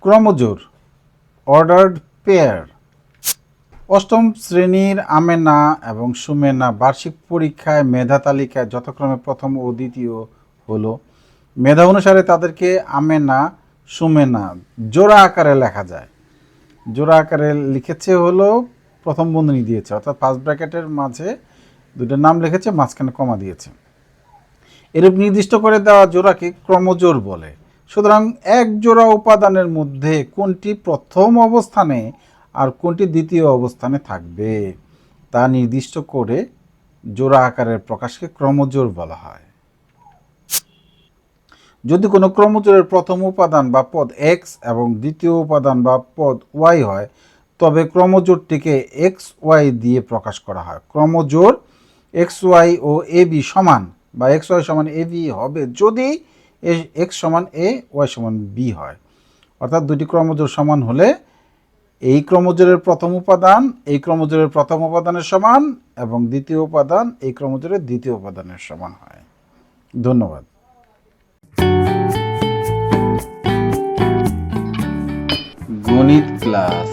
ক্রমজোর ordered pair. অষ্টম শ্রেণীর আমেনা এবং সুমেনা বার্ষিক পরীক্ষায় মেধা তালিকায় যথাক্রমে প্রথম ও দ্বিতীয় হলো। মেধা অনুসারে তাদেরকে আমেনা সুমেনা জোড়া আকারে লেখা যায়। জোড়া আকারে লিখেছে হলো প্রথম বন্ধনী দিয়েছে, অর্থাৎ ফার্স্ট ব্র্যাকেটের মাঝে দুটো নাম লিখেছে, মাঝখানে কমা দিয়েছে। এরূপ নির্দিষ্ট করে দেওয়া জোড়াকে ক্রমজোর বলে। সুতরাং এক জোড়া উপাদানের মধ্যে কোনটি প্রথম অবস্থানে আর কোনটি দ্বিতীয় অবস্থানে থাকবে তা নির্দিষ্ট করে জোড়া আকারের প্রকাশকে ক্রমজোর বলা হয়। যদি কোনো ক্রমজোরের প্রথম উপাদান বা পদ এক্স এবং দ্বিতীয় উপাদান বা পদ ওয়াই হয়, তবে ক্রমজোরটিকে এক্স ওয়াই দিয়ে প্রকাশ করা হয়। ক্রমজোর x Y O A B সমান বা এক্স ওয়াই সমান এ বি হবে যদি এক্স সমান এ, ওয়াই সমান বি হয়। অর্থাৎ দুটি ক্রমজোর সমান হলে এই ক্রমজোরের প্রথম উপাদান এই ক্রমজোরের প্রথম উপাদানের সমান এবং দ্বিতীয় উপাদান এই ক্রমজোরের দ্বিতীয় উপাদানের সমান হয়। ধন্যবাদ। গণিত ক্লাস।